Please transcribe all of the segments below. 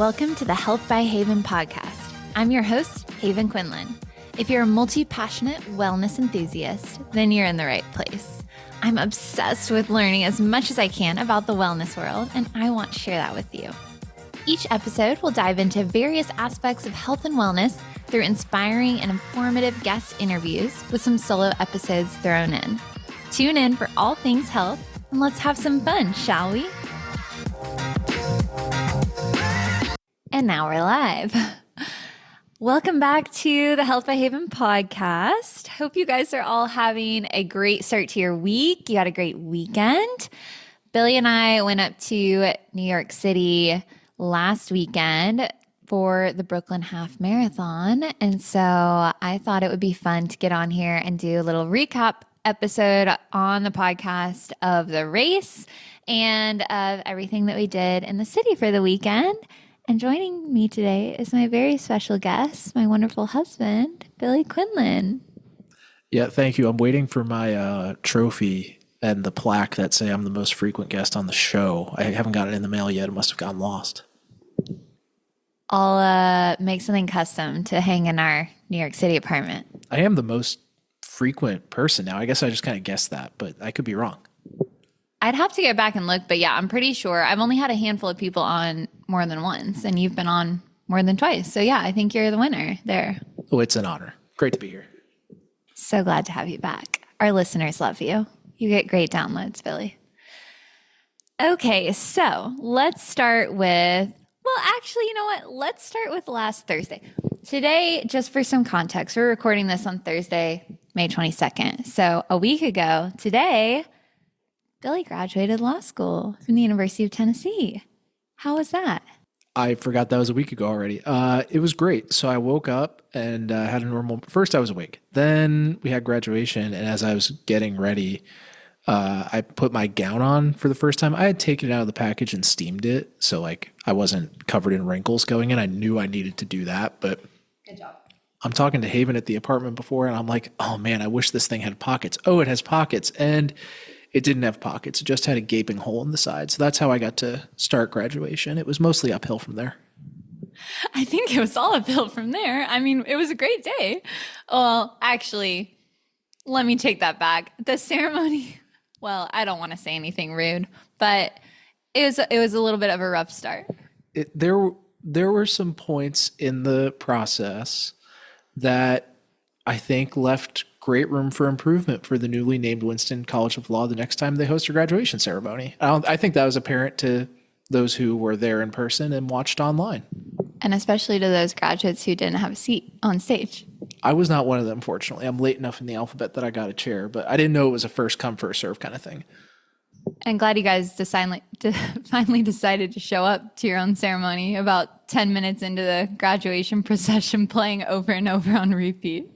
Welcome to the Health by Haven podcast. I'm your host, Haven Quinlan. If you're a multi-passionate wellness enthusiast, then you're in the right place. I'm obsessed with learning as much as I can about the wellness world, and I want to share that with you. Each episode will dive into various aspects of health and wellness through inspiring and informative guest interviews with some solo episodes thrown in. Tune in for all things health, and let's have some fun, shall we? And now we're live. Welcome back to the Health by Haven podcast. Hope you guys are all having a great start to your week. You had a great weekend. Billy and I went up to New York City last weekend for the Brooklyn Half Marathon. And so I thought it would be fun to get on here and do a little recap episode on the podcast of the race and of everything that we did in the city for the weekend. And joining me today is my very special guest, my wonderful husband, Billy Quinlan. Yeah, thank you. I'm waiting for my trophy and the plaque that say I'm the most frequent guest on the show. I haven't gotten it in the mail yet. It must have gotten lost. I'll make something custom to hang in our New York City apartment. I am the most frequent person now. I guess I just kind of guessed that, but I could be wrong. I'd have to go back and look, but yeah, I'm pretty sure. I've only had a handful of people on more than once, and you've been on more than twice. So yeah, I think you're the winner there. Oh, it's an honor. Great to be here. So glad to have you back. Our listeners love you. You get great downloads, Billy. Okay, so let's start with, well, actually, you know what? Let's start with last Thursday. Today, just for some context, we're recording this on Thursday, May 22nd. So a week ago today, Billy graduated law school from the University of Tennessee. How was that? I forgot that was a week ago already. It was great. So I woke up and had a normal, first I was awake. Then we had graduation. And as I was getting ready, I put my gown on for the first time. I had taken it out of the package and steamed it. So like I wasn't covered in wrinkles going in. I knew I needed to do that, but good job. I'm talking to Haven at the apartment before and I'm like, oh man, I wish this thing had pockets. Oh, it has pockets. And it didn't have pockets. It just had a gaping hole in the side. So that's how I got to start graduation. It was mostly uphill from there. I think it was all uphill from there. I mean, it was a great day. Well, actually, let me take that back. The ceremony, well, I don't want to say anything rude, but it was a little bit of a rough start. There were some points in the process that I think left great room for improvement for the newly named Winston College of Law the next time they host a graduation ceremony. I think that was apparent to those who were there in person and watched online. And especially to those graduates who didn't have a seat on stage. I was not one of them, fortunately. I'm late enough in the alphabet that I got a chair, but I didn't know it was a first come, first serve kind of thing. I'm glad you guys finally decided to show up to your own ceremony about 10 minutes into the graduation procession, playing over and over on repeat.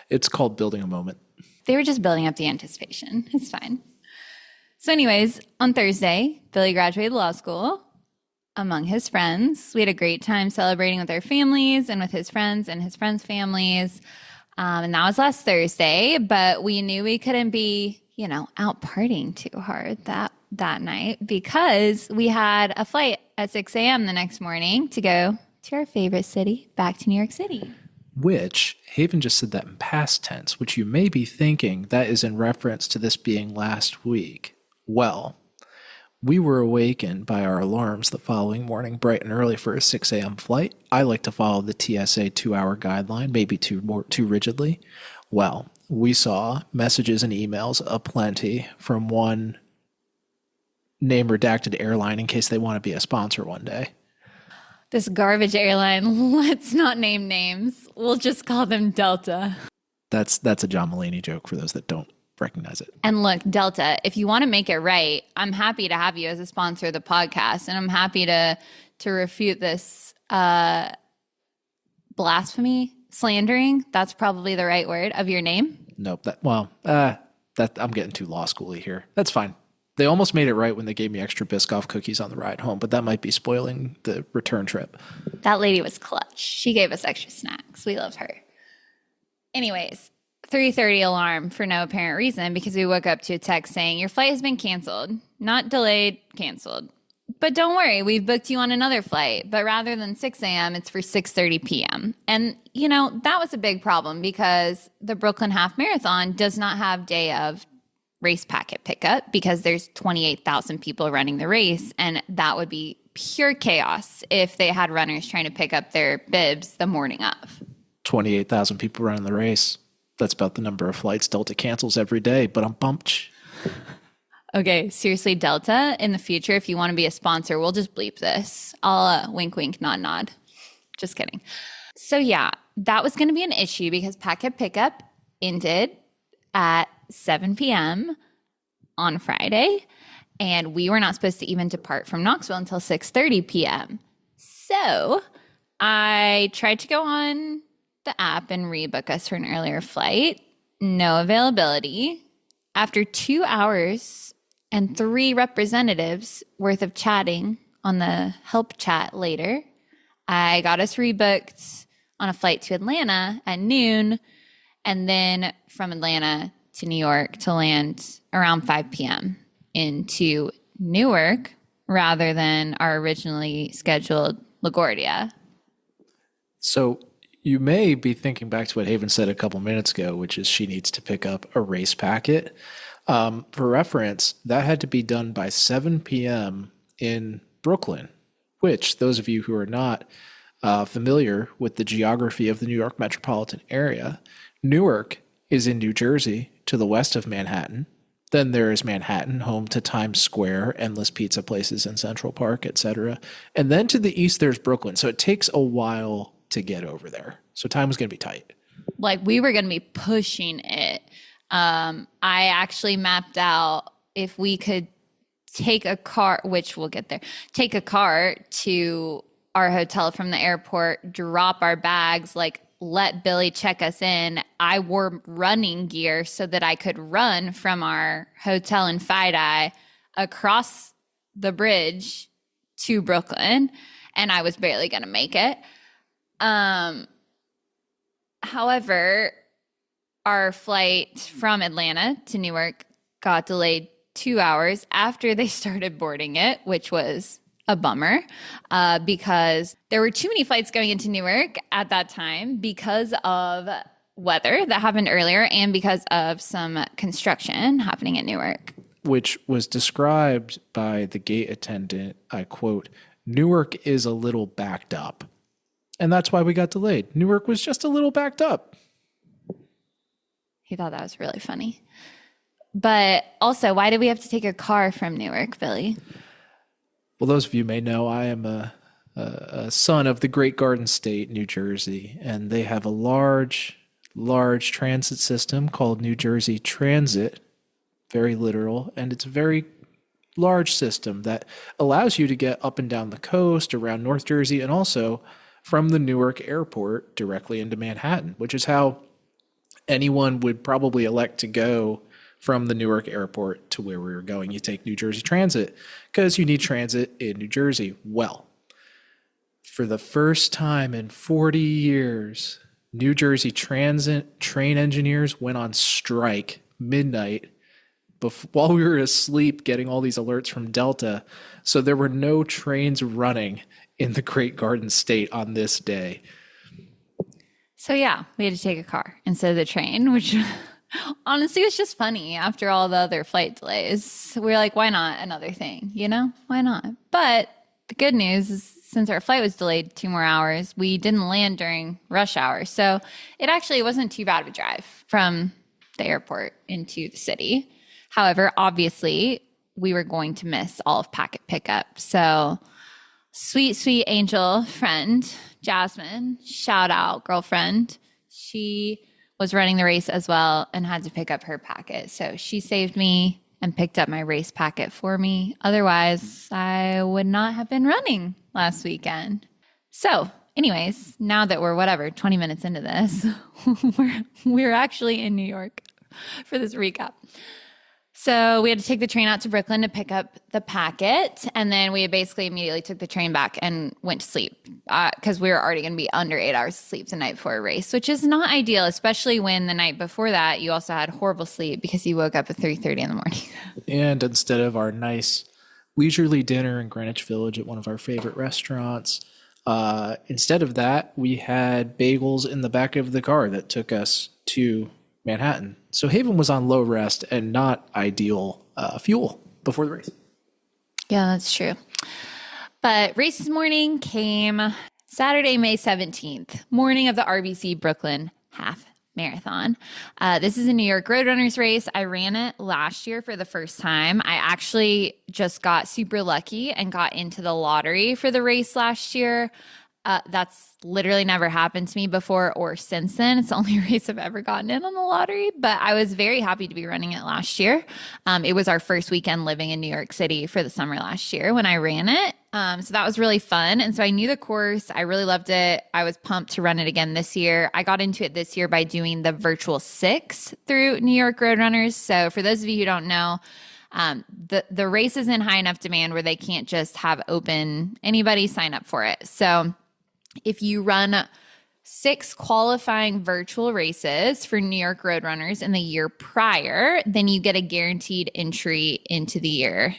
It's called building a moment. They were just building up the anticipation. It's fine. So anyways, on Thursday, Billy graduated law school among his friends. We had a great time celebrating with our families and with his friends and his friends' families. And that was last Thursday, but we knew we couldn't be, out partying too hard that night because we had a flight at 6 a.m. the next morning to go to our favorite city, back to New York City. Which, Haven just said that in past tense, which you may be thinking that is in reference to this being last week. Well, we were awakened by our alarms the following morning bright and early for a 6 a.m. flight. I like to follow the TSA 2-hour guideline, maybe too rigidly. Well, we saw messages and emails aplenty from one name redacted airline in case they want to be a sponsor one day. This garbage airline, let's not name names. We'll just call them Delta. That's a John Mulaney joke for those that don't recognize it. And look, Delta, if you want to make it right, I'm happy to have you as a sponsor of the podcast. And I'm happy to refute this blasphemy, slandering, that's probably the right word, of your name. Nope. I'm getting too law school-y here. That's fine. They almost made it right when they gave me extra Biscoff cookies on the ride home, but that might be spoiling the return trip. That lady was clutch. She gave us extra snacks. We love her. Anyways, 3:30 alarm for no apparent reason because we woke up to a text saying, your flight has been canceled. Not delayed, canceled. But don't worry, we've booked you on another flight. But rather than 6 a.m., it's for 6:30 p.m. And, that was a big problem because the Brooklyn Half Marathon does not have day of race packet pickup because there's 28,000 people running the race. And that would be pure chaos if they had runners trying to pick up their bibs the morning of. 28,000 people running the race. That's about the number of flights Delta cancels every day, but I'm bumped. Okay, seriously, Delta, in the future, if you want to be a sponsor, we'll just bleep this. I'll wink, wink, nod, nod. Just kidding. So yeah, that was going to be an issue because packet pickup ended at 7 p.m. on Friday, and we were not supposed to even depart from Knoxville until 6:30 p.m. So I tried to go on the app and rebook us for an earlier flight. No availability. After 2 hours and 3 representatives worth of chatting on the help chat later, I got us rebooked on a flight to Atlanta at noon, and then from Atlanta to New York to land around 5 p.m. into Newark rather than our originally scheduled LaGuardia. So you may be thinking back to what Haven said a couple minutes ago, which is she needs to pick up a race packet. For reference, that had to be done by 7 p.m. in Brooklyn, which those of you who are not familiar with the geography of the New York metropolitan area, Newark is in New Jersey to the west of Manhattan. Then there is Manhattan, home to Times Square, endless pizza places in Central Park, etc. And then to the east, there's Brooklyn. So it takes a while to get over there. So time was going to be tight. Like we were going to be pushing it. I actually mapped out if we could take a car, which we'll get there, take a car to our hotel from the airport, drop our bags, like let Billy check us in. I wore running gear so that I could run from our hotel in Fidei across the bridge to Brooklyn, and I was barely going to make it. However, our flight from Atlanta to Newark got delayed 2 hours after they started boarding it, which was a bummer because there were too many flights going into Newark at that time because of weather that happened earlier and because of some construction happening at Newark. Which was described by the gate attendant, I quote, "Newark is a little backed up." And that's why we got delayed. Newark was just a little backed up. He thought that was really funny. But also, why did we have to take a car from Newark, Billy? Well, those of you may know I am a son of the great Garden State, New Jersey, and they have a large transit system called New Jersey Transit, very literal, and it's a very large system that allows you to get up and down the coast, around North Jersey, and also from the Newark airport directly into Manhattan, which is how anyone would probably elect to go from the Newark airport to where we were going. You take New Jersey Transit because you need transit in New Jersey. Well, for the first time in 40 years, New Jersey Transit train engineers went on strike midnight while we were asleep getting all these alerts from Delta. So there were no trains running in the Great Garden State on this day. So yeah, we had to take a car instead of the train, which honestly was just funny after all the other flight delays. We were like, why not another thing, Why not? But the good news is since our flight was delayed 2 more hours, we didn't land during rush hour. So it actually wasn't too bad of a drive from the airport into the city. However, obviously, we were going to miss all of packet pickup. So sweet, sweet angel friend, Jasmine, shout out girlfriend. She was running the race as well and had to pick up her packet. So she saved me and picked up my race packet for me. Otherwise, I would not have been running last weekend. So anyways, now that we're 20 minutes into this, we're actually in New York for this recap. So we had to take the train out to Brooklyn to pick up the packet. And then we basically immediately took the train back and went to sleep because we were already going to be under 8 hours of sleep the night before a race, which is not ideal, especially when the night before that you also had horrible sleep because you woke up at 3:30 in the morning. And instead of our nice leisurely dinner in Greenwich Village at one of our favorite restaurants. Instead of that, we had bagels in the back of the car that took us to Manhattan. So Haven was on low rest and not ideal fuel before the race. Yeah, that's true. But race morning came Saturday, May 17th, morning of the RBC Brooklyn Half Marathon. This is a New York Roadrunners race. I ran it last year for the first time. I actually just got super lucky and got into the lottery for the race last year. That's literally never happened to me before or since then. It's the only race I've ever gotten in on the lottery, but I was very happy to be running it last year. It was our first weekend living in New York City for the summer last year when I ran it. So that was really fun. And so I knew the course. I really loved it. I was pumped to run it again this year. I got into it this year by doing the virtual 6 through New York Roadrunners. So for those of you who don't know, the race is in high enough demand where they can't just have anybody sign up for it. So if you run 6 qualifying virtual races for New York Roadrunners in the year prior, then you get a guaranteed entry into the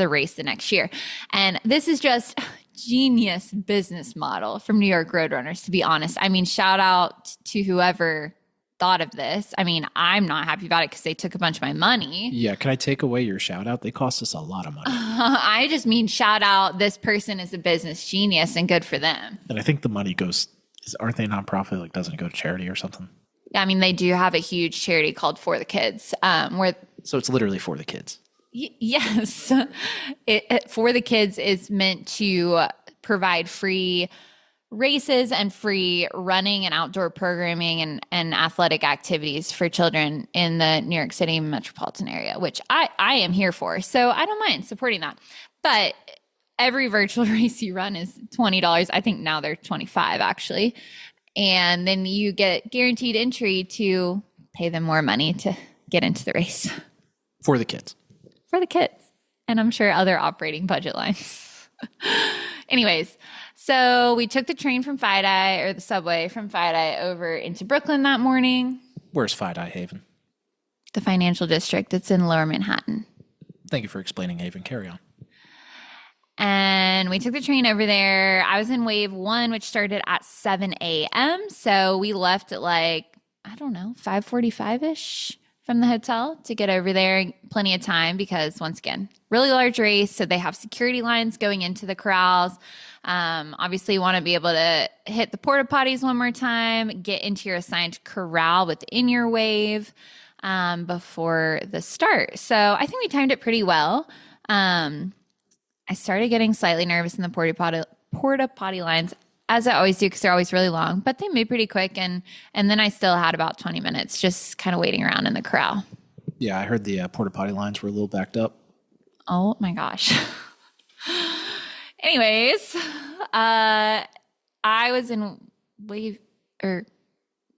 race the next year. And this is just genius business model from New York Roadrunners, to be honest. I mean, shout out to whoever thought of this. I mean, I'm not happy about it because they took a bunch of my money. Yeah, can I take away your shout out? They cost us a lot of money. I just mean shout out, this person is a business genius and good for them. And I think the money aren't they nonprofit? Like, doesn't it go to charity or something? Yeah, I mean, they do have a huge charity called For the Kids. So it's literally for the kids. Yes. For the Kids is meant to provide free races and free running and outdoor programming and athletic activities for children in the New York City metropolitan area, which I am here for. So I don't mind supporting that. But every virtual race you run is $20. I think now they're $25 actually. And then you get guaranteed entry to pay them more money to get into the race. For the kids. For the kids. And I'm sure other operating budget lines. Anyways, so we took the train from FiDi, or the subway from FiDi, over into Brooklyn that morning. Where's FiDi, Haven? The financial district. It's in Lower Manhattan. Thank you for explaining, Haven. Carry on. And we took the train over there. I was in wave 1, which started at 7 a.m. So we left at 5:45-ish from the hotel to get over there. Plenty of time because, once again, really large race. So they have security lines going into the corrals. Obviously, you want to be able to hit the porta potties one more time, get into your assigned corral within your wave before the start. So I think we timed it pretty well. I started getting slightly nervous in the porta potty lines, as I always do, because they're always really long, but they move pretty quick. And then I still had about 20 minutes just kind of waiting around in the corral. Yeah, I heard the porta potty lines were a little backed up. Oh my gosh. Anyways, I was in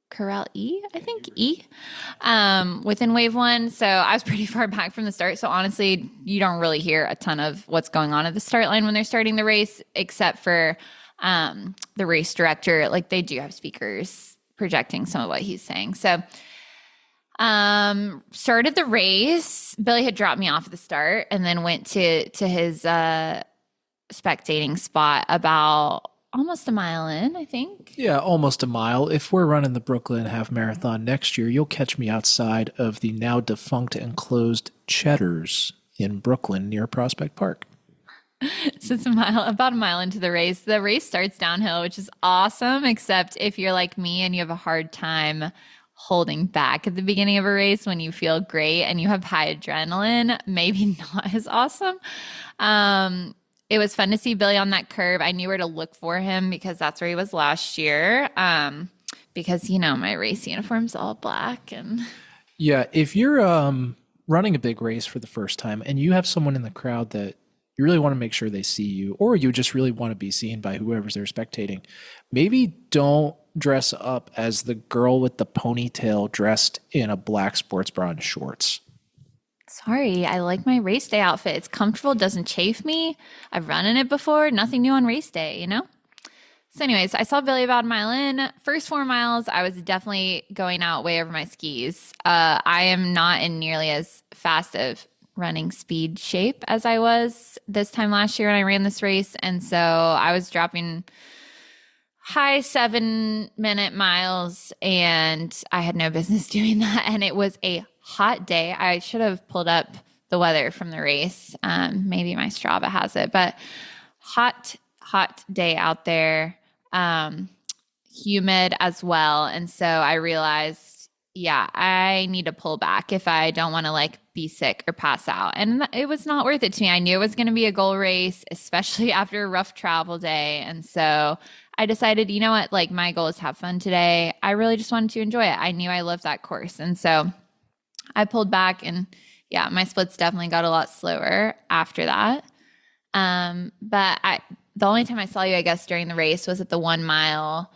Corral E, I think E, within wave 1. So I was pretty far back from the start. So honestly, you don't really hear a ton of what's going on at the start line when they're starting the race, except for the race director. Like, they do have speakers projecting some of what he's saying. So started the race. Billy had dropped me off at the start and then went to his spectating spot about almost a mile in, I think. Yeah, almost a mile. If we're running the Brooklyn Half Marathon next year, you'll catch me outside of the now defunct and closed Cheddar's in Brooklyn near Prospect Park. So it's about a mile into the race. The race starts downhill, which is awesome, except if you're like me and you have a hard time holding back at the beginning of a race when you feel great and you have high adrenaline, maybe not as awesome. It was fun to see Billy on that curve. I knew where to look for him because that's where he was last year. Because, my race uniform's all black. And yeah, if you're running a big race for the first time and you have someone in the crowd that you really want to make sure they see you, or you just really want to be seen by whoever's there spectating, maybe don't dress up as the girl with the ponytail dressed in a black sports bra and shorts. Sorry, I like my race day outfit. It's comfortable, doesn't chafe me. I've run in it before. Nothing new on race day, So anyways, I saw Billy about a mile in. First 4 miles, I was definitely going out way over my skis. I am not in nearly as fast of running speed shape as I was this time last year when I ran this race. And so I was dropping high 7-minute miles, and I had no business doing that. And it was a hot day. I should have pulled up the weather from the race. Maybe my Strava has it, but hot day out there. Humid as well. And so I realized, yeah, I need to pull back if I don't want to like be sick or pass out. And it was not worth it to me. I knew it was going to be a goal race, especially after a rough travel day. And so I decided, you know what, like my goal is to have fun today. I really just wanted to enjoy it. I knew I loved that course. And so I pulled back, and yeah, my splits definitely got a lot slower after that. But the only time I saw you, I guess, during the race was at the 1 mile,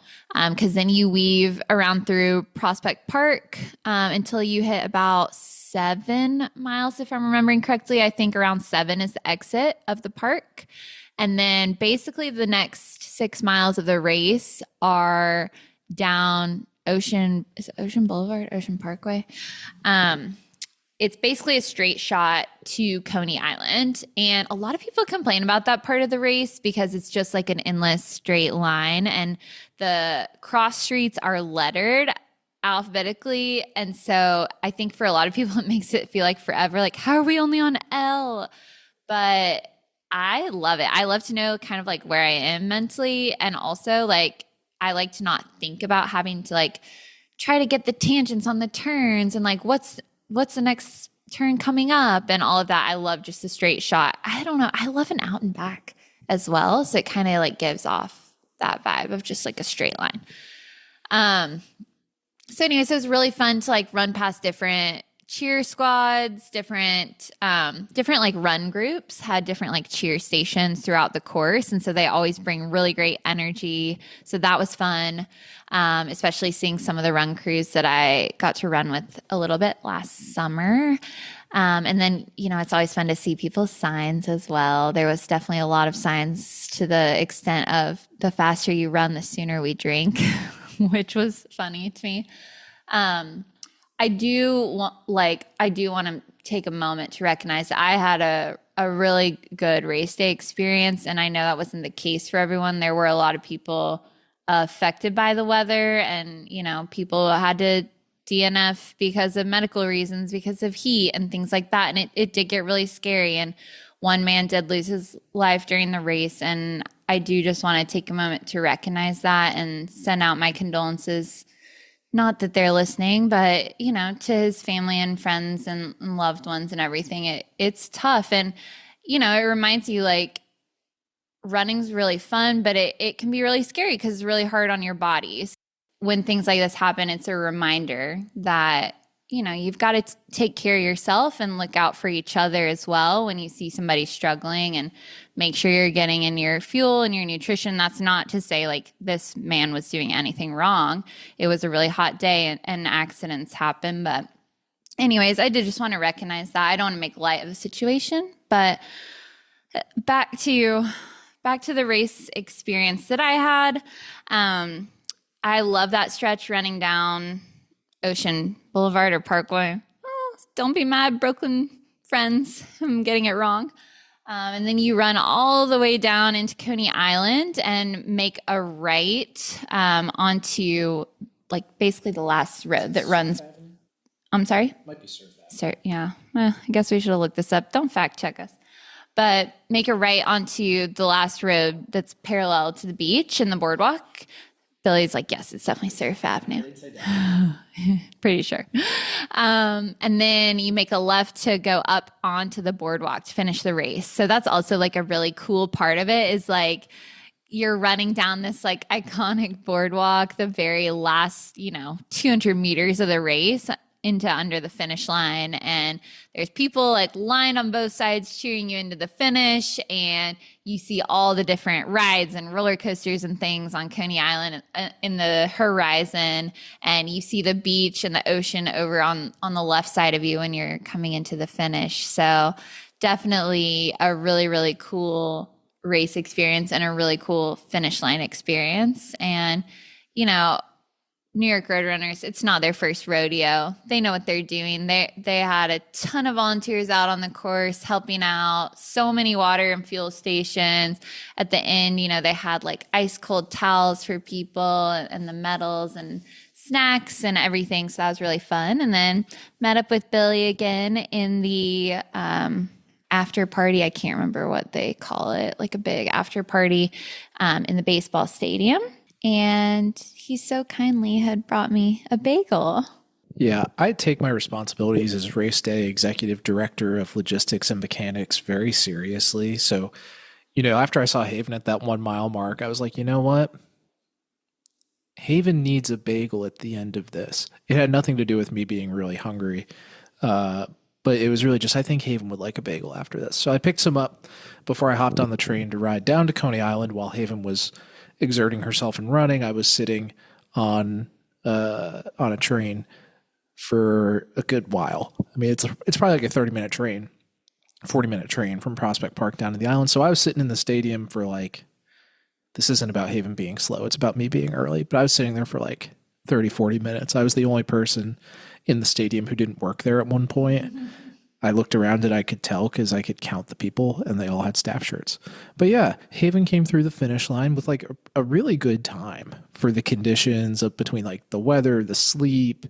because then you weave around through Prospect Park until you hit about 7 miles, if I'm remembering correctly. I think around 7 is the exit of the park. And then basically the next 6 miles of the race are down Ocean Boulevard, Ocean Parkway. It's basically a straight shot to Coney Island. And a lot of people complain about that part of the race because it's just like an endless straight line. And the cross streets are lettered alphabetically. And so I think for a lot of people, it makes it feel like forever. Like, how are we only on L? But I love it. I love to know kind of like where I am mentally. And also like, I like to not think about having to like try to get the tangents on the turns and like, what's the next turn coming up and all of that. I love just a straight shot. I don't know. I love an out and back as well. So it kind of like gives off that vibe of just like a straight line. So anyways, it was really fun to like run past different cheer squads, different like run groups had different like cheer stations throughout the course. And so they always bring really great energy. So that was fun. Especially seeing some of the run crews that I got to run with a little bit last summer. And then, you know, it's always fun to see people's signs as well. There was definitely a lot of signs to the extent of the faster you run, the sooner we drink, which was funny to me. I do want to take a moment to recognize that I had a really good race day experience. And I know that wasn't the case for everyone. There were a lot of people affected by the weather, and, you know, people had to DNF because of medical reasons, because of heat and things like that. And it did get really scary. And one man did lose his life during the race. And I do just want to take a moment to recognize that and send out my condolences. Not that they're listening, but, you know, to his family and friends and loved ones and everything. It's tough. And, you know, it reminds you like running's really fun, but it can be really scary because it's really hard on your bodies. When things like this happen, it's a reminder that, you know, you've got to take care of yourself and look out for each other as well when you see somebody struggling, and make sure you're getting in your fuel and your nutrition. That's not to say like this man was doing anything wrong. It was a really hot day and accidents happen. But anyways, I did just want to recognize that. I don't want to make light of the situation, but back to the race experience that I had. I love that stretch running down Ocean Boulevard or Parkway. Oh, don't be mad, Brooklyn friends. I'm getting it wrong. And then you run all the way down into Coney Island and make a right onto like basically the last road that runs. I'm sorry? Might be Surf. Yeah. I guess we should have looked this up. Don't fact check us. But make a right onto the last road that's parallel to the beach and the boardwalk. Billy's like, yes, it's definitely Surf Avenue. Pretty sure. And then you make a left to go up onto the boardwalk to finish the race. So that's also like a really cool part of it, is like you're running down this like iconic boardwalk, the very last, 200 meters of the race into under the finish line, and there's people like lined on both sides cheering you into the finish, and you see all the different rides and roller coasters and things on Coney Island in the horizon, and you see the beach and the ocean over on the left side of you when you're coming into the finish. So definitely a really, really cool race experience and a really cool finish line experience. And New York Roadrunners, it's not their first rodeo. They know what they're doing. They had a ton of volunteers out on the course helping out, so many water and fuel stations. At the end, they had like ice cold towels for people and the medals and snacks and everything. So that was really fun. And then met up with Billy again in the after party. I can't remember what they call it, like a big after party in the baseball stadium. And he so kindly had brought me a bagel. Yeah, I take my responsibilities as race day executive director of logistics and mechanics very seriously. So, after I saw Haven at that 1 mile mark, I was like, you know what? Haven needs a bagel at the end of this. It had nothing to do with me being really hungry. But it was really just, I think Haven would like a bagel after this. So I picked some up before I hopped on the train to ride down to Coney Island while Haven was exerting herself and running. I was sitting on a train for a good while. I mean, it's probably like a 30-minute train, 40-minute train from Prospect Park down to the island. So I was sitting in the stadium for like, this isn't about Haven being slow. It's about me being early. But I was sitting there for like 30, 40 minutes. I was the only person in the stadium who didn't work there at one point. Mm-hmm. I looked around and I could tell because I could count the people and they all had staff shirts. But yeah, Haven came through the finish line with like a really good time for the conditions of between like the weather, the sleep,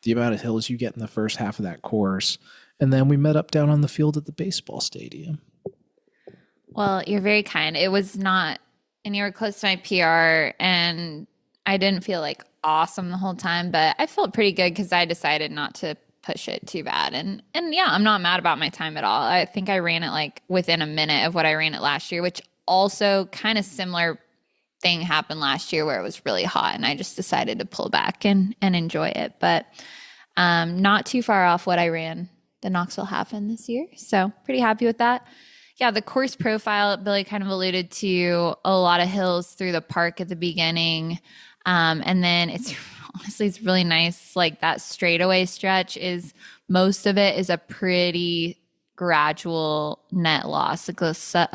the amount of hills you get in the first half of that course. And then we met up down on the field at the baseball stadium. Well, you're very kind. It was not anywhere close to my PR and I didn't feel like awesome the whole time, but I felt pretty good because I decided not to push it too bad. And yeah, I'm not mad about my time at all. I think I ran it like within a minute of what I ran it last year, which also kind of similar thing happened last year where it was really hot and I just decided to pull back and enjoy it. But not too far off what I ran the Knoxville Half in this year. So pretty happy with that. Yeah, the course profile, Billy kind of alluded to a lot of hills through the park at the beginning. And then it's really nice. Like that straightaway stretch most of it is a pretty gradual net loss, like a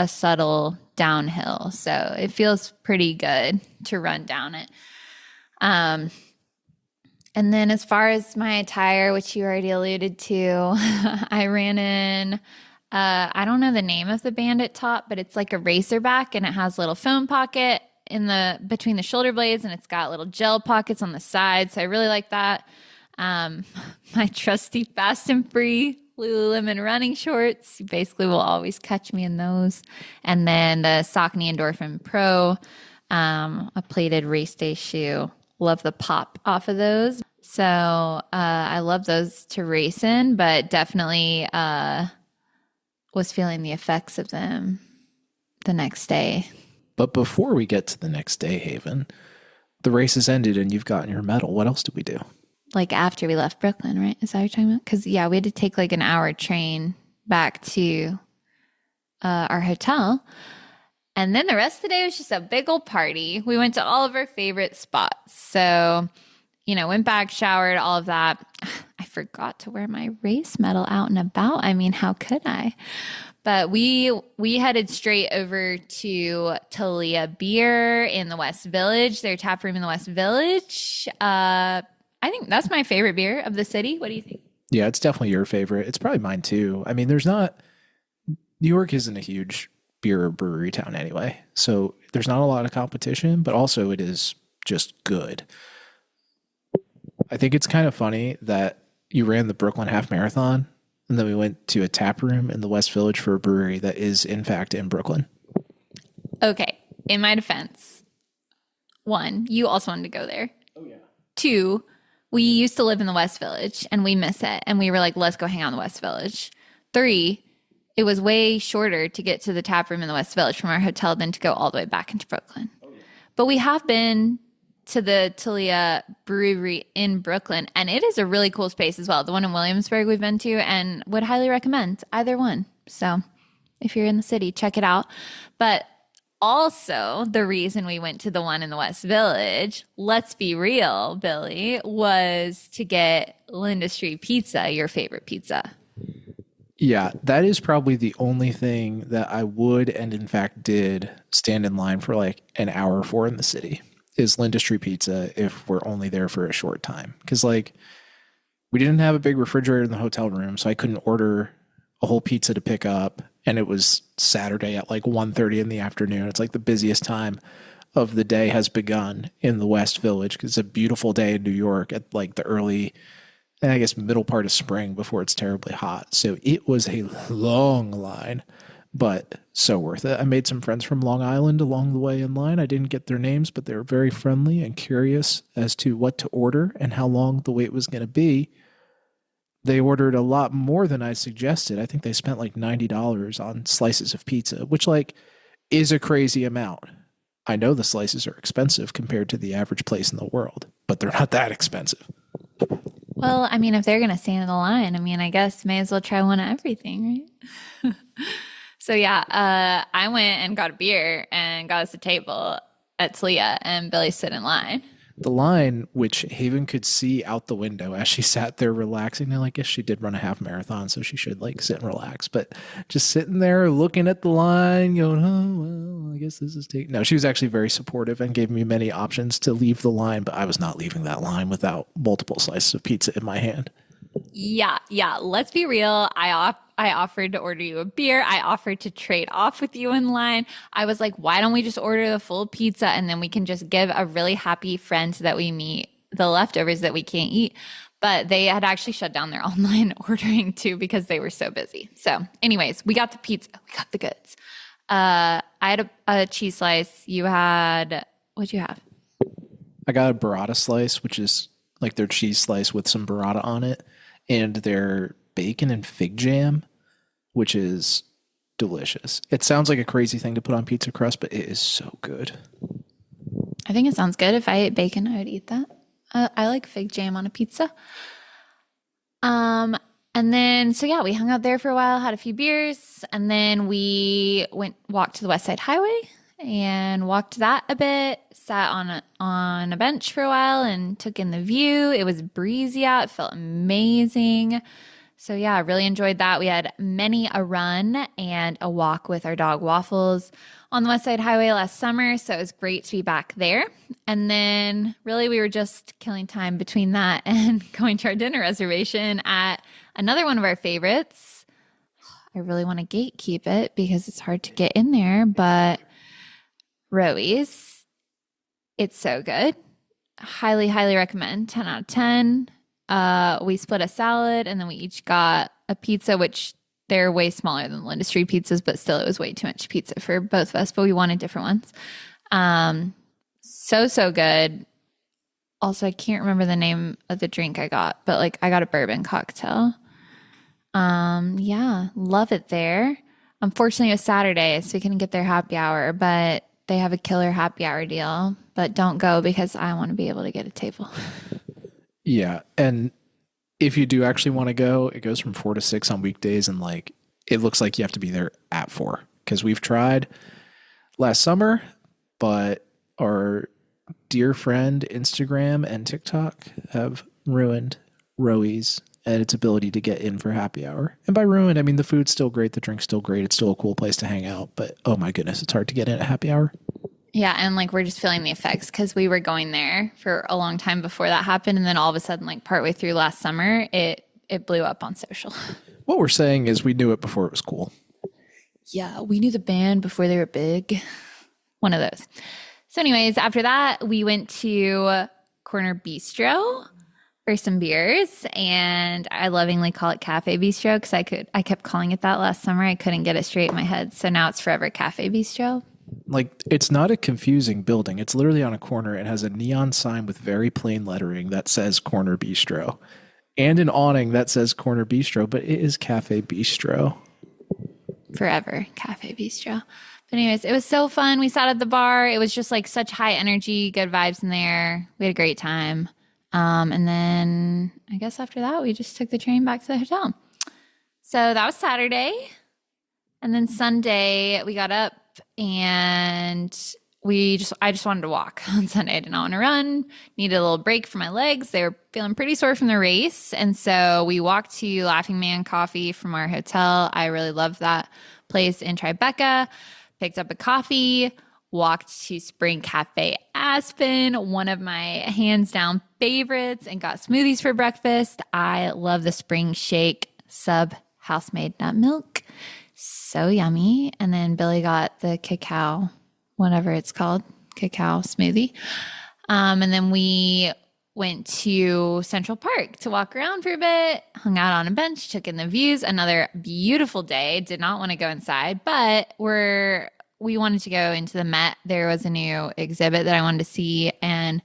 subtle downhill. So it feels pretty good to run down it. And then as far as my attire, which you already alluded to, I ran in, I don't know the name of the bandit top, but it's like a racerback and it has a little phone pocket between the shoulder blades and it's got little gel pockets on the side. So I really like that. My trusty Fast and Free Lululemon running shorts. You basically will always catch me in those. And then the Saucony Endorphin Pro, a plated race day shoe. Love the pop off of those. So I love those to race in, but definitely was feeling the effects of them the next day. But before we get to the next day, Haven, the race has ended and you've gotten your medal. What else did we do? Like after we left Brooklyn, right? Is that what you're talking about? Because, yeah, we had to take like an hour train back to our hotel. And then the rest of the day was just a big old party. We went to all of our favorite spots. So, went back, showered, all of that. I forgot to wear my race medal out and about. I mean, how could I? But we headed straight over to Talia Beer in the West Village, their tap room in the West Village. I think that's my favorite beer of the city. What do you think? Yeah, it's definitely your favorite. It's probably mine too. I mean, New York isn't a huge beer or brewery town anyway. So there's not a lot of competition, but also it is just good. I think it's kind of funny that you ran the Brooklyn Half Marathon and then we went to a tap room in the West Village for a brewery that is, in fact, in Brooklyn. Okay. In my defense, 1, you also wanted to go there. Oh, yeah. 2, we used to live in the West Village and we miss it. And we were like, let's go hang out in the West Village. 3, it was way shorter to get to the tap room in the West Village from our hotel than to go all the way back into Brooklyn. Oh, yeah. But we have been to the Talia Brewery in Brooklyn, and it is a really cool space as well. The one in Williamsburg we've been to and would highly recommend either one. So if you're in the city, check it out. But also the reason we went to the one in the West Village, let's be real, Billy, was to get Linda Street Pizza, your favorite pizza. Yeah, that is probably the only thing that I would and in fact did stand in line for like an hour for in the city is Lindustry Pizza if we're only there for a short time. Because, like, we didn't have a big refrigerator in the hotel room, so I couldn't order a whole pizza to pick up. And it was Saturday at like 1:30 in the afternoon. It's like the busiest time of the day has begun in the West Village because it's a beautiful day in New York at like the early, I guess, middle part of spring before it's terribly hot. So it was a long line, but so worth it. I made some friends from Long Island along the way in line. I didn't get their names, but they were very friendly and curious as to what to order and how long the wait was going to be. They ordered a lot more than I suggested. I think they spent like $90 on slices of pizza, which like is a crazy amount. I know the slices are expensive compared to the average place in the world, but they're not that expensive. Well, I mean, if they're going to stand in the line, I mean, I guess may as well try one of everything, right? So yeah, I went and got a beer and got us a table at Talia, and Billy stood in line. The line, which Haven could see out the window as she sat there relaxing. Now, I guess she did run a half marathon, so she should like sit and relax. But just sitting there looking at the line, going, oh, well, I guess this is taking. No, she was actually very supportive and gave me many options to leave the line, but I was not leaving that line without multiple slices of pizza in my hand. Yeah. Let's be real. I offered to order you a beer. I offered to trade off with you in line. I was like, why don't we just order the full pizza and then we can just give a really happy friend that we meet the leftovers that we can't eat. But they had actually shut down their online ordering too because they were so busy. So anyways, we got the pizza. We got the goods. I had a cheese slice. You had, what'd you have? I got a burrata slice, which is like their cheese slice with some burrata on it, and their bacon and fig jam, which is delicious. It sounds like a crazy thing to put on pizza crust, but it is so good. I think it sounds good. If I ate bacon, I would eat that. I like fig jam on a pizza. And then, so yeah, we hung out there for a while, had a few beers, and then we walked to the West Side Highway and walked that a bit, sat on a bench for a while and took in the view. It was breezy out. It felt amazing. So yeah, I really enjoyed that. We had many a run and a walk with our dog Waffles on the West Side Highway last summer. So it was great to be back there. And then really we were just killing time between that and going to our dinner reservation at another one of our favorites. I really want to gatekeep it because it's hard to get in there, but Roey's. It's so good. Highly, highly recommend. 10 out of 10. We split a salad and then we each got a pizza, which they're way smaller than Lindustry pizzas, but still it was way too much pizza for both of us, but we wanted different ones. So good. Also, I can't remember the name of the drink I got, but like I got a bourbon cocktail. Yeah, love it there. Unfortunately, it was Saturday, so we couldn't get their happy hour, but they have a killer happy hour deal. But don't go because I want to be able to get a table. Yeah, and if you do actually want to go, it goes from 4 to 6 on weekdays, and like it looks like you have to be there at 4 because we've tried last summer, but our dear friend Instagram and TikTok have ruined Roey's and its ability to get in for happy hour. And by ruined, I mean the food's still great, the drink's still great, it's still a cool place to hang out, but oh my goodness, it's hard to get in at happy hour. Yeah, and like we're just feeling the effects because we were going there for a long time before that happened, and then all of a sudden, like partway through last summer, it blew up on social. What we're saying is we knew it before it was cool. Yeah, we knew the band before they were big. One of those. So anyways, after that, we went to Corner Bistro for some beers, and I lovingly call it Cafe Bistro because I kept calling it that last summer. I couldn't get it straight in my head, so now it's forever Cafe Bistro. Like, it's not a confusing building. It's literally on a corner. It has a neon sign with very plain lettering that says Corner Bistro and an awning that says Corner Bistro, but it is Cafe Bistro. Forever Cafe Bistro. But anyways, it was so fun. We sat at the bar. It was just like such high energy, good vibes in there. We had a great time. And then I guess after that, we just took the train back to the hotel. So that was Saturday. And then Sunday we got up and I just wanted to walk on Sunday. I did not want to run, needed a little break for my legs. They were feeling pretty sore from the race. And so we walked to Laughing Man Coffee from our hotel. I really loved that place in Tribeca. Picked up a coffee, walked to Spring Cafe Aspen, one of my hands down favorites, and got smoothies for breakfast. I love the Spring Shake sub house made nut milk. So yummy. And then Billy got the cacao, whatever it's called, cacao smoothie. And then we went to Central Park to walk around for a bit, hung out on a bench, took in the views. Another beautiful day. Did not want to go inside, but we wanted to go into the Met. There was a new exhibit that I wanted to see. And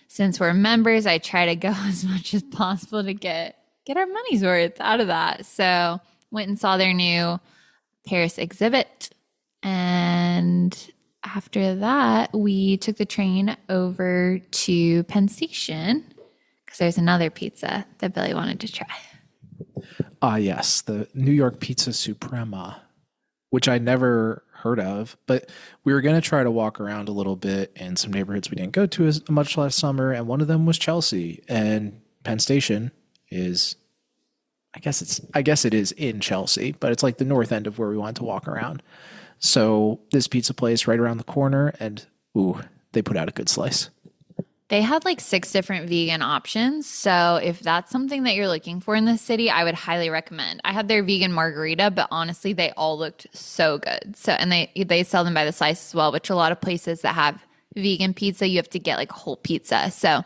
since we're members, I try to go as much as possible to get our money's worth out of that. So went and saw their new Paris exhibit. And after that, we took the train over to Penn Station because there's another pizza that Billy wanted to try. Yes, the New York Pizza Suprema, which I never heard of, but we were going to try to walk around a little bit in some neighborhoods we didn't go to as much last summer, and one of them was Chelsea, and Penn Station is, I guess it is in Chelsea, but it's like the north end of where we wanted to walk around. So this pizza place right around the corner, and ooh, they put out a good slice. They had like 6 different vegan options. So if that's something that you're looking for in this city, I would highly recommend. I had their vegan margarita, but honestly, they all looked so good. So, and they sell them by the slice as well, which a lot of places that have vegan pizza, you have to get like a whole pizza. So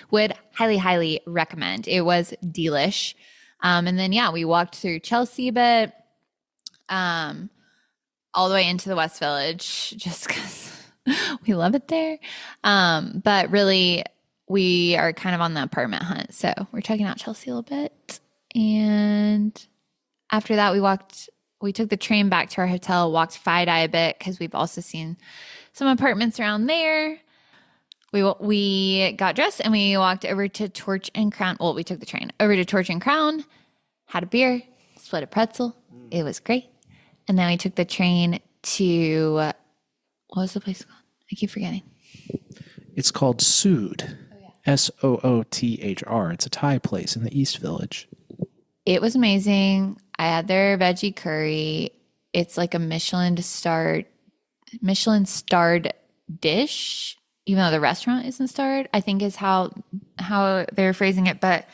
would highly, highly recommend. It was delish. And then, yeah, we walked through Chelsea a bit, all the way into the West Village just because we love it there. But really, we are kind of on the apartment hunt. So we're checking out Chelsea a little bit. And after that, we took the train back to our hotel, walked Fide a bit because we've also seen some apartments around there. We got dressed and we walked over to Torch and Crown. Well, we took the train over to Torch and Crown, had a beer, split a pretzel. It was great. And then we took the train to, what was the place called? I keep forgetting. It's called Sood. Oh, yeah. Soothr. It's a Thai place in the East Village. It was amazing. I had their veggie curry. It's like a Michelin starred dish, even though the restaurant isn't starred, I think is how they're phrasing it. But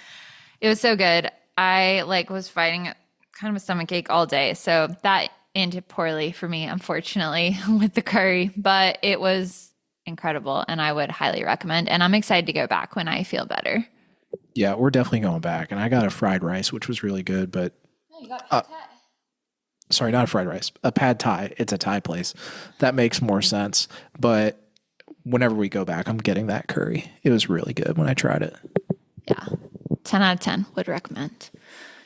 it was so good. I was fighting kind of a stomach ache all day. So that ended poorly for me, unfortunately, with the curry, but it was incredible and I would highly recommend. And I'm excited to go back when I feel better. Yeah, we're definitely going back. And I got a fried rice, which was really good, but no, you got pad thai. Sorry, not a fried rice, a pad thai. It's a Thai place. That makes more sense. But whenever we go back, I'm getting that curry. It was really good when I tried it. Yeah. 10 out of 10 would recommend.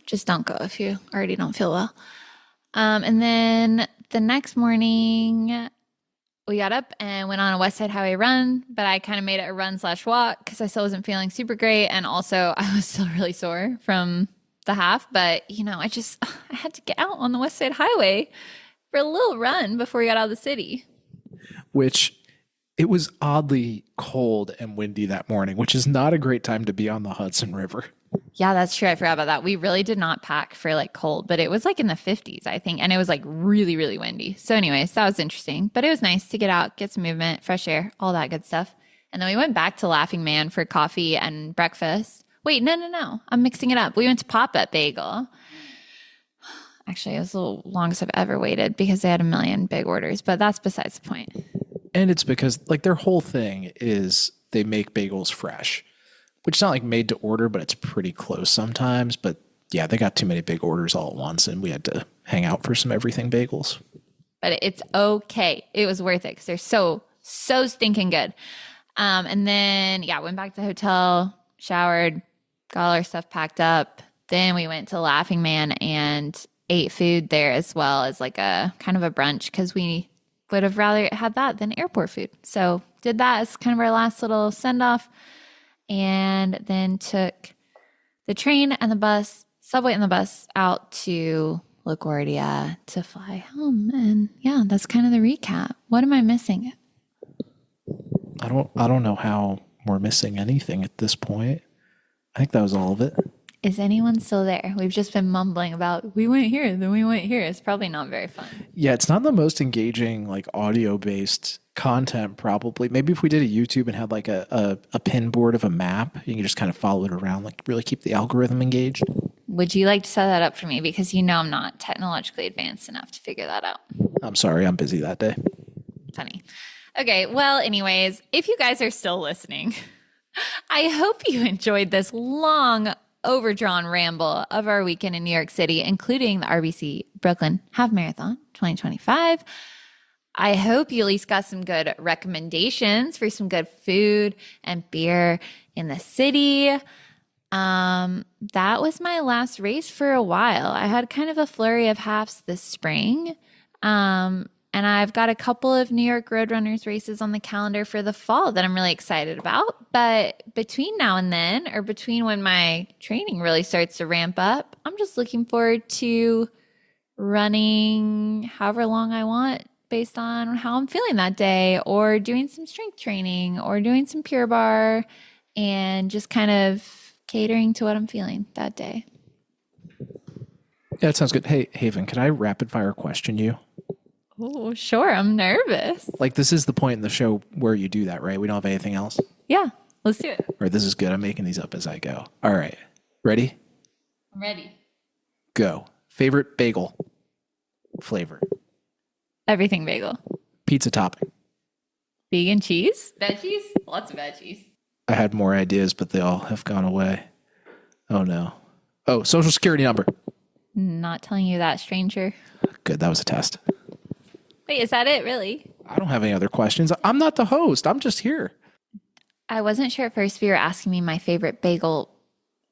Just don't go if you already don't feel well. And then the next morning, we got up and went on a West Side Highway run, but I kind of made it a run/walk because I still wasn't feeling super great. And also I was still really sore from the half, but I had to get out on the West Side Highway for a little run before we got out of the city. Which it was oddly cold and windy that morning, which is not a great time to be on the Hudson River. Yeah, that's true. I forgot about that. We really did not pack for cold, but it was in the 50s, I think. And it was really, really windy. So anyways, that was interesting, but it was nice to get out, get some movement, fresh air, all that good stuff. And then we went back to Laughing Man for coffee and breakfast. Wait, no. I'm mixing it up. We went to Pop-Up Bagel. Actually, it was the longest I've ever waited because they had a million big orders, but that's besides the point. And it's because their whole thing is they make bagels fresh, which is not made to order, but it's pretty close sometimes. But yeah, they got too many big orders all at once and we had to hang out for some everything bagels. But it's okay. It was worth it because they're so stinking good. And then, went back to the hotel, showered, got all our stuff packed up. Then we went to Laughing Man and ate food there as well as a kind of a brunch because we would have rather had that than airport food. So did that as kind of our last little send off. And then took the train and the bus, subway and the bus out to LaGuardia to fly home. And yeah, that's kind of the recap. What am I missing? I don't know how we're missing anything at this point. I think that was all of it. Is anyone still there? We've just been mumbling about we went here, then we went here. It's probably not very fun. Yeah, it's not the most engaging, like audio-based content, probably. Maybe if we did a YouTube and had like a pin board of a map, you can just kind of follow it around, like really keep the algorithm engaged. Would you like to set that up for me? Because you know I'm not technologically advanced enough to figure that out. I'm sorry, I'm busy that day. Funny. Okay, well, anyways, if you guys are still listening, I hope you enjoyed this long, overdrawn ramble of our weekend in New York City, including the RBC Brooklyn Half Marathon 2025. I hope you at least got some good recommendations for some good food and beer in the city. That was my last race for a while. I had kind of a flurry of halves this spring. And I've got a couple of New York Roadrunners races on the calendar for the fall that I'm really excited about. But between now and then, or between when my training really starts to ramp up, I'm just looking forward to running however long I want based on how I'm feeling that day, or doing some strength training, or doing some Pure Barre, and just kind of catering to what I'm feeling that day. Yeah, it sounds good. Hey, Haven, can I rapid fire question you? Oh, sure. I'm nervous. Like, this is the point in the show where you do that, right? We don't have anything else? Yeah, let's do it. Or this is good. I'm making these up as I go. All right. Ready? I'm ready. Go. Favorite bagel flavor? Everything bagel. Pizza topping? Vegan cheese? Veggies? Lots of veggies. I had more ideas, but they all have gone away. Oh, no. Oh, social security number. Not telling you that, stranger. Good. That was a test. Wait, is that it, really? I don't have any other questions. I'm not the host. I'm just here. I wasn't sure at first if you were asking me my favorite bagel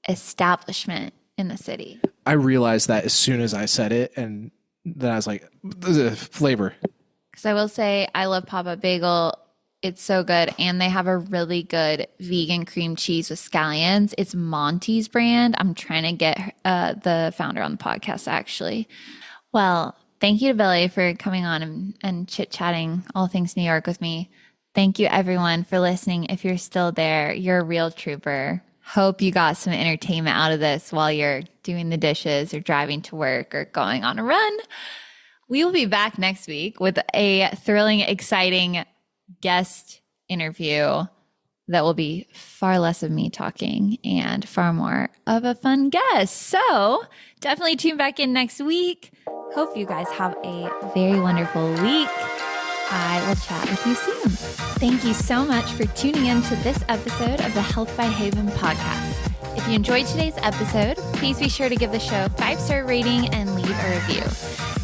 establishment in the city. I realized that as soon as I said it, and then I was like, the flavor. Because I will say, I love Papa Bagel. It's so good. And they have a really good vegan cream cheese with scallions. It's Monty's brand. I'm trying to get the founder on the podcast, actually. Well, thank you to Billy for coming on and chit-chatting all things New York with me. Thank you, everyone, for listening. If you're still there, you're a real trooper. Hope you got some entertainment out of this while you're doing the dishes or driving to work or going on a run. We will be back next week with a thrilling, exciting guest interview that will be far less of me talking and far more of a fun guest. So definitely tune back in next week. Hope you guys have a very wonderful week. I will chat with you soon. Thank you so much for tuning in to this episode of the Health by Haven podcast. If you enjoyed today's episode, please be sure to give the show a 5-star rating and leave a review.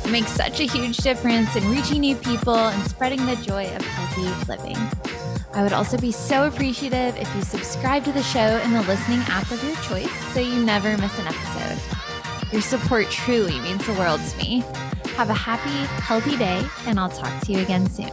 It makes such a huge difference in reaching new people and spreading the joy of healthy living. I would also be so appreciative if you subscribe to the show in the listening app of your choice so you never miss an episode. Your support truly means the world to me. Have a happy, healthy day, and I'll talk to you again soon.